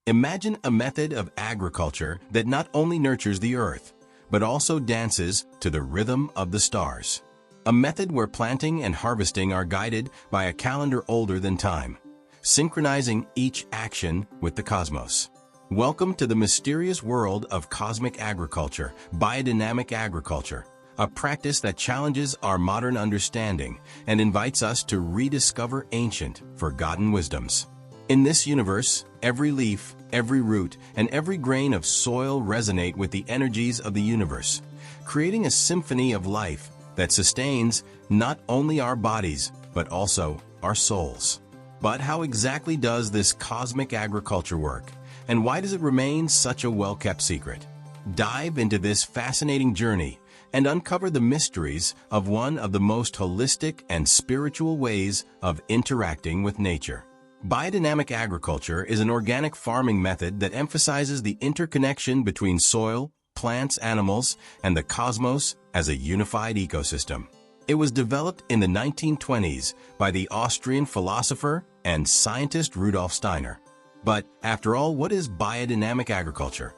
Imagine a method of agriculture that not only nurtures the earth, but also dances to the rhythm of the stars. A method where planting and harvesting are guided by a calendar older than time, synchronizing each action with the cosmos. Welcome to the mysterious world of cosmic agriculture, biodynamic agriculture, a practice that challenges our modern understanding and invites us to rediscover ancient, forgotten wisdoms. In this universe, every leaf, every root, and every grain of soil resonate with the energies of the universe, creating a symphony of life that sustains not only our bodies, but also our souls. But how exactly does this cosmic agriculture work, and why does it remain such a well-kept secret? Dive into this fascinating journey and uncover the mysteries of one of the most holistic and spiritual ways of interacting with nature. Biodynamic agriculture is an organic farming method that emphasizes the interconnection between soil, plants, animals, and the cosmos as a unified ecosystem. It was developed in the 1920s by the Austrian philosopher and scientist Rudolf Steiner. But after all, what is biodynamic agriculture?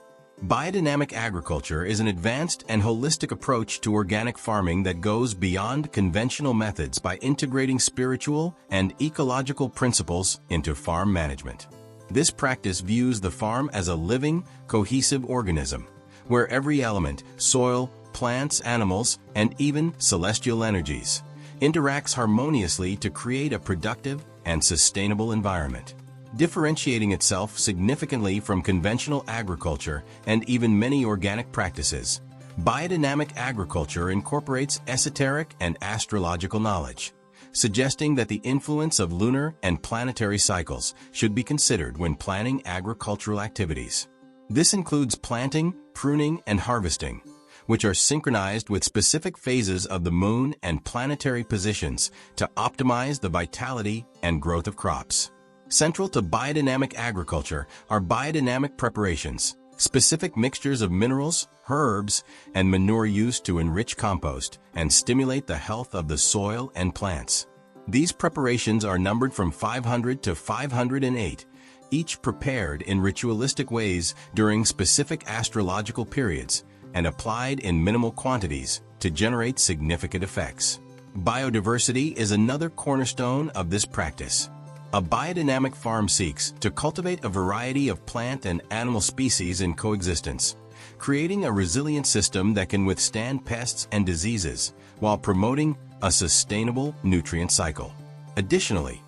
Biodynamic agriculture is an advanced and holistic approach to organic farming that goes beyond conventional methods by integrating spiritual and ecological principles into farm management. This practice views the farm as a living, cohesive organism, where every element, soil, plants, animals, and even celestial energies, interacts harmoniously to create a productive and sustainable environment. Differentiating itself significantly from conventional agriculture and even many organic practices, biodynamic agriculture incorporates esoteric and astrological knowledge, suggesting that the influence of lunar and planetary cycles should be considered when planning agricultural activities. This includes planting, pruning, and harvesting, which are synchronized with specific phases of the moon and planetary positions to optimize the vitality and growth of crops. Central to biodynamic agriculture are biodynamic preparations, specific mixtures of minerals, herbs, and manure used to enrich compost and stimulate the health of the soil and plants. These preparations are numbered from 500 to 508, each prepared in ritualistic ways during specific astrological periods and applied in minimal quantities to generate significant effects. Biodiversity is another cornerstone of this practice. A biodynamic farm seeks to cultivate a variety of plant and animal species in coexistence, creating a resilient system that can withstand pests and diseases while promoting a sustainable nutrient cycle. Additionally,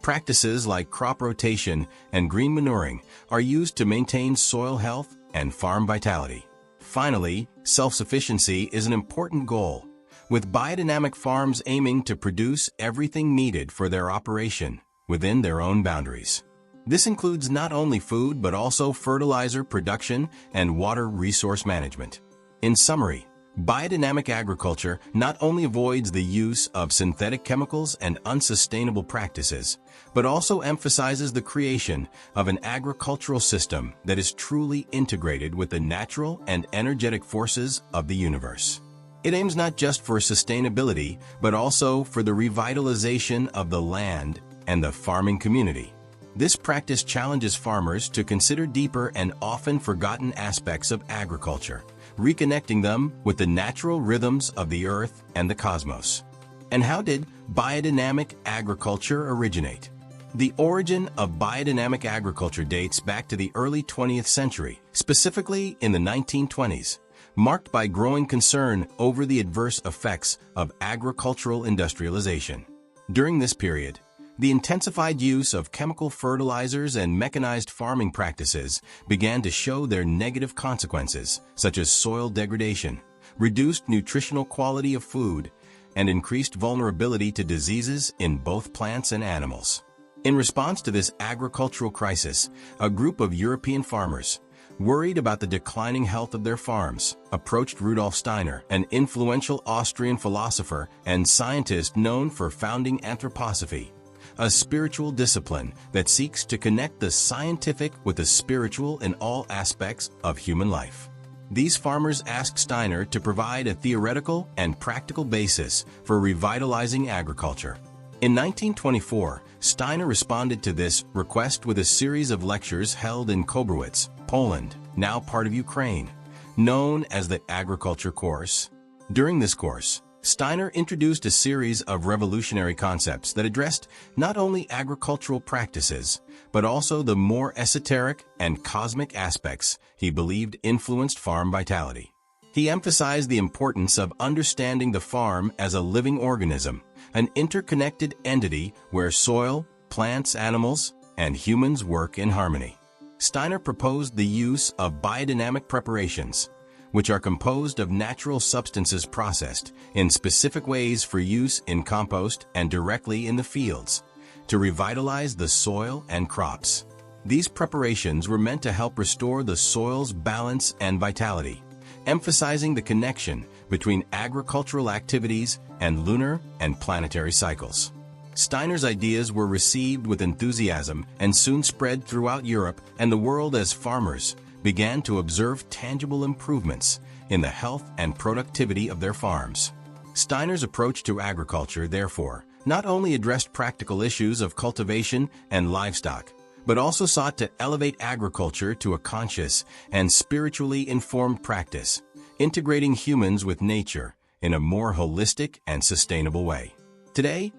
practices like crop rotation and green manuring are used to maintain soil health and farm vitality. Finally, self-sufficiency is an important goal, with biodynamic farms aiming to produce everything needed for their operation within their own boundaries. This includes not only food but also fertilizer production and water resource management. In summary, biodynamic agriculture not only avoids the use of synthetic chemicals and unsustainable practices, but also emphasizes the creation of an agricultural system that is truly integrated with the natural and energetic forces of the universe. It aims not just for sustainability, but also for the revitalization of the land and the farming community. This practice challenges farmers to consider deeper and often forgotten aspects of agriculture, reconnecting them with the natural rhythms of the earth and the cosmos. And how did biodynamic agriculture originate? The origin of biodynamic agriculture dates back to the early 20th century, specifically in the 1920s, marked by growing concern over the adverse effects of agricultural industrialization. During this period, the intensified use of chemical fertilizers and mechanized farming practices began to show their negative consequences, such as soil degradation, reduced nutritional quality of food, and increased vulnerability to diseases in both plants and animals. In response to this agricultural crisis, a group of European farmers, worried about the declining health of their farms, approached Rudolf Steiner, an influential Austrian philosopher and scientist known for founding anthroposophy, a spiritual discipline that seeks to connect the scientific with the spiritual in all aspects of human life. These farmers asked Steiner to provide a theoretical and practical basis for revitalizing agriculture. In 1924, Steiner responded to this request with a series of lectures held in Kobrowitz, Poland, now part of Ukraine, known as the Agriculture Course. During this course, Steiner introduced a series of revolutionary concepts that addressed not only agricultural practices, but also the more esoteric and cosmic aspects he believed influenced farm vitality. He emphasized the importance of understanding the farm as a living organism, an interconnected entity where soil, plants, animals, and humans work in harmony. Steiner proposed the use of biodynamic preparations, which are composed of natural substances processed in specific ways for use in compost and directly in the fields, to revitalize the soil and crops. These preparations were meant to help restore the soil's balance and vitality, emphasizing the connection between agricultural activities and lunar and planetary cycles. Steiner's ideas were received with enthusiasm and soon spread throughout Europe and the world as farmers began to observe tangible improvements in the health and productivity of their farms. Steiner's approach to agriculture, therefore, not only addressed practical issues of cultivation and livestock, but also sought to elevate agriculture to a conscious and spiritually informed practice, integrating humans with nature in a more holistic and sustainable way. Today,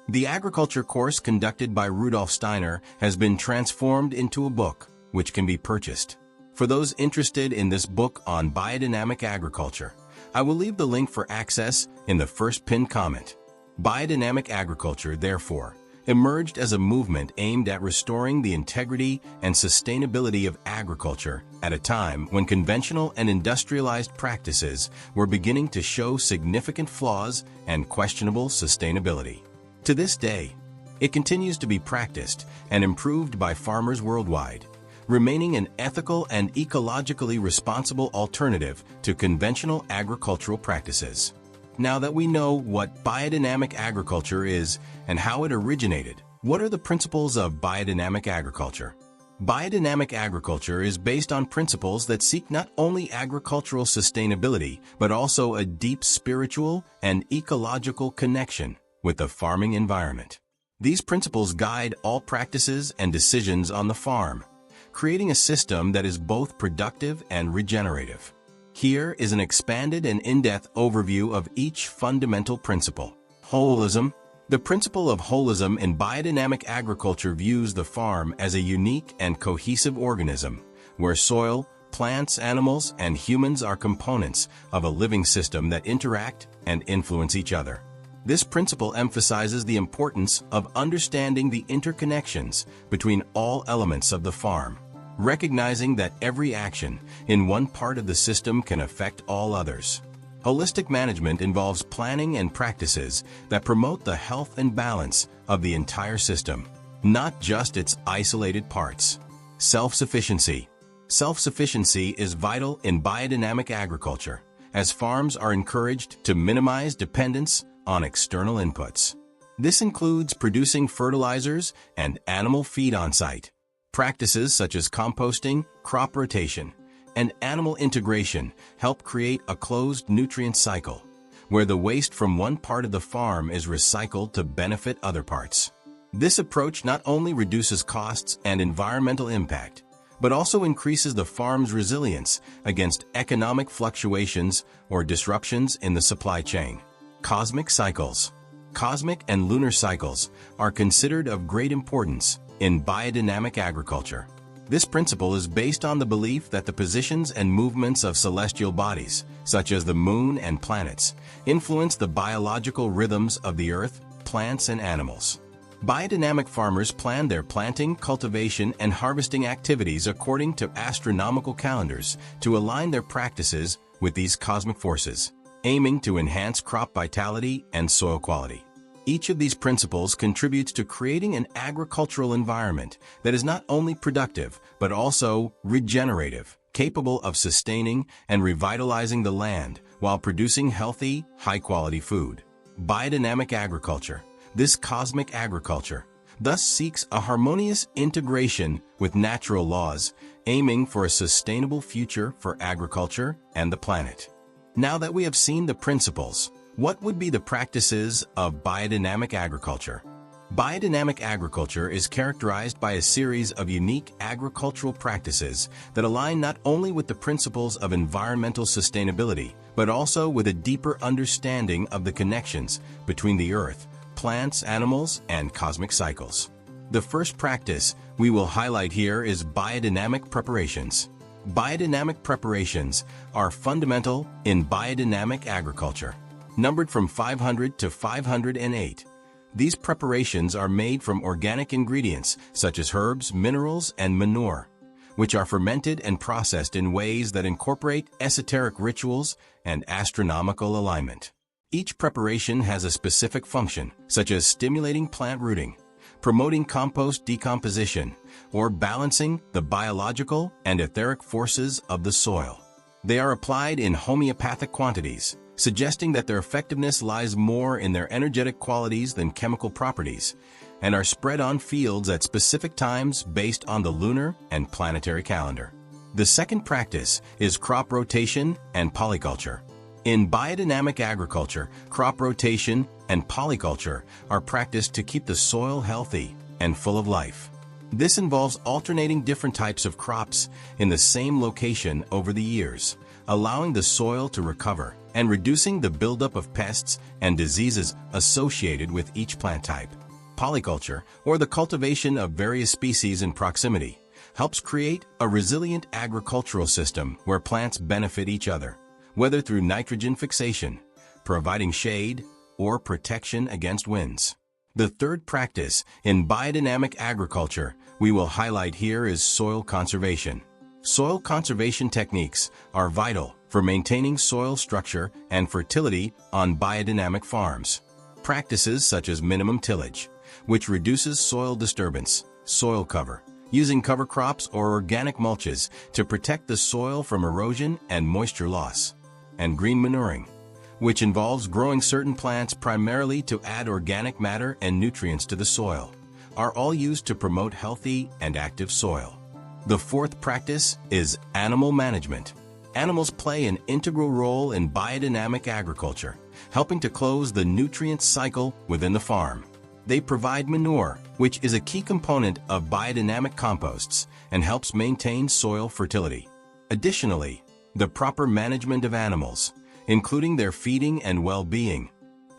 the agriculture course conducted by Rudolf Steiner has been transformed into a book which can be purchased. For those interested in this book on biodynamic agriculture, I will leave the link for access in the first pinned comment. Biodynamic agriculture, therefore, emerged as a movement aimed at restoring the integrity and sustainability of agriculture at a time when conventional and industrialized practices were beginning to show significant flaws and questionable sustainability. To this day, it continues to be practiced and improved by farmers worldwide, remaining an ethical and ecologically responsible alternative to conventional agricultural practices. Now that we know what biodynamic agriculture is and how it originated, what are the principles of biodynamic agriculture? Biodynamic agriculture is based on principles that seek not only agricultural sustainability, but also a deep spiritual and ecological connection with the farming environment. These principles guide all practices and decisions on the farm, creating a system that is both productive and regenerative. Here is an expanded and in-depth overview of each fundamental principle. Holism. The principle of holism in biodynamic agriculture views the farm as a unique and cohesive organism, where soil, plants, animals, and humans are components of a living system that interact and influence each other. This principle emphasizes the importance of understanding the interconnections between all elements of the farm, recognizing that every action in one part of the system can affect all others. Holistic management involves planning and practices that promote the health and balance of the entire system, not just its isolated parts. Self-sufficiency. Self-sufficiency is vital in biodynamic agriculture, as farms are encouraged to minimize dependence on external inputs. This includes producing fertilizers and animal feed on site. Practices such as composting, crop rotation, and animal integration help create a closed nutrient cycle, where the waste from one part of the farm is recycled to benefit other parts. This approach not only reduces costs and environmental impact, but also increases the farm's resilience against economic fluctuations or disruptions in the supply chain. Cosmic cycles. Cosmic and lunar cycles are considered of great importance in biodynamic agriculture. This principle is based on the belief that the positions and movements of celestial bodies, such as the moon and planets, influence the biological rhythms of the earth, plants, and animals. Biodynamic farmers plan their planting, cultivation, and harvesting activities according to astronomical calendars to align their practices with these cosmic forces, aiming to enhance crop vitality and soil quality. Each of these principles contributes to creating an agricultural environment that is not only productive, but also regenerative, capable of sustaining and revitalizing the land while producing healthy, high-quality food. Biodynamic agriculture. This cosmic agriculture thus seeks a harmonious integration with natural laws, aiming for a sustainable future for agriculture and the planet. Now that we have seen the principles, what would be the practices of biodynamic agriculture? Biodynamic agriculture is characterized by a series of unique agricultural practices that align not only with the principles of environmental sustainability, but also with a deeper understanding of the connections between the earth, plants, animals, and cosmic cycles. The first practice we will highlight here is biodynamic preparations. Biodynamic preparations are fundamental in biodynamic agriculture. Numbered from 500 to 508, these preparations are made from organic ingredients such as herbs, minerals, and manure, which are fermented and processed in ways that incorporate esoteric rituals and astronomical alignment. Each preparation has a specific function, such as stimulating plant rooting, promoting compost decomposition, or balancing the biological and etheric forces of the soil. They are applied in homeopathic quantities, suggesting that their effectiveness lies more in their energetic qualities than chemical properties, and are spread on fields at specific times based on the lunar and planetary calendar. The second practice is crop rotation and polyculture. In biodynamic agriculture, crop rotation and polyculture are practiced to keep the soil healthy and full of life. This involves alternating different types of crops in the same location over the years, allowing the soil to recover and reducing the buildup of pests and diseases associated with each plant type. Polyculture, or the cultivation of various species in proximity, helps create a resilient agricultural system where plants benefit each other, whether through nitrogen fixation, providing shade, or protection against winds. The third practice in biodynamic agriculture we will highlight here is soil conservation. Soil conservation techniques are vital for maintaining soil structure and fertility on biodynamic farms. Practices such as minimum tillage, which reduces soil disturbance, soil cover, using cover crops or organic mulches to protect the soil from erosion and moisture loss, and green manuring, which involves growing certain plants primarily to add organic matter and nutrients to the soil, are all used to promote healthy and active soil. The fourth practice is animal management. Animals play an integral role in biodynamic agriculture, helping to close the nutrient cycle within the farm. They provide manure, which is a key component of biodynamic composts and helps maintain soil fertility. Additionally, the proper management of animals, including their feeding and well-being,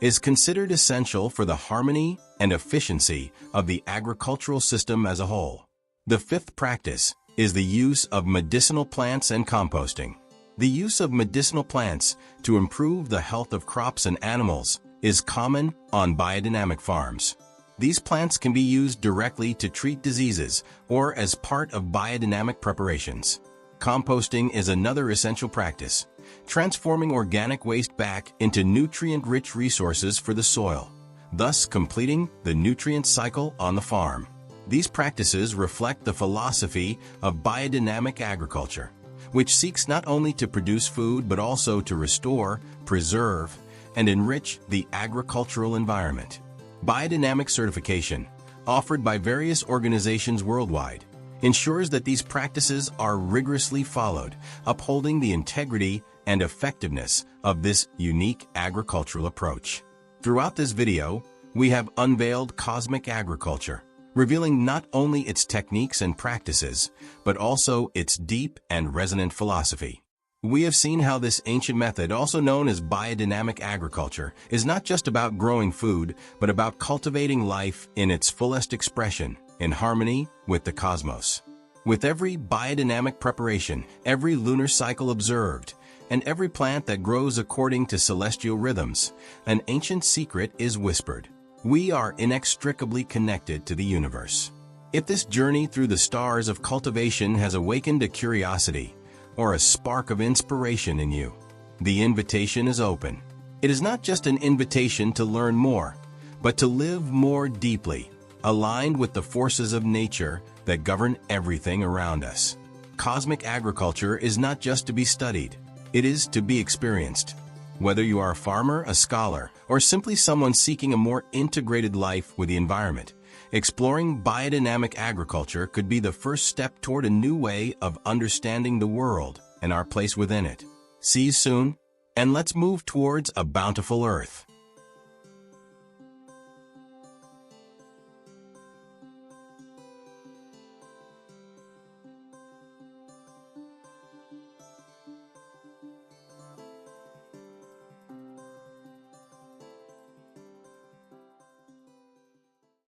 is considered essential for the harmony and efficiency of the agricultural system as a whole. The fifth practice is the use of medicinal plants and composting. The use of medicinal plants to improve the health of crops and animals is common on biodynamic farms. These plants can be used directly to treat diseases or as part of biodynamic preparations. Composting is another essential practice, transforming organic waste back into nutrient-rich resources for the soil, thus completing the nutrient cycle on the farm. These practices reflect the philosophy of biodynamic agriculture, which seeks not only to produce food but also to restore, preserve, and enrich the agricultural environment. Biodynamic certification, offered by various organizations worldwide, ensures that these practices are rigorously followed, upholding the integrity and effectiveness of this unique agricultural approach. Throughout this video, we have unveiled cosmic agriculture, revealing not only its techniques and practices, but also its deep and resonant philosophy. We have seen how this ancient method, also known as biodynamic agriculture, is not just about growing food, but about cultivating life in its fullest expression, in harmony with the cosmos. With every biodynamic preparation, every lunar cycle observed, and every plant that grows according to celestial rhythms, an ancient secret is whispered. We are inextricably connected to the universe. If this journey through the stars of cultivation has awakened a curiosity or a spark of inspiration in you, the invitation is open. It is not just an invitation to learn more, but to live more deeply, aligned with the forces of nature that govern everything around us. Cosmic agriculture is not just to be studied, it is to be experienced. Whether you are a farmer, a scholar, or simply someone seeking a more integrated life with the environment, exploring biodynamic agriculture could be the first step toward a new way of understanding the world and our place within it. See you soon, and let's move towards a bountiful earth.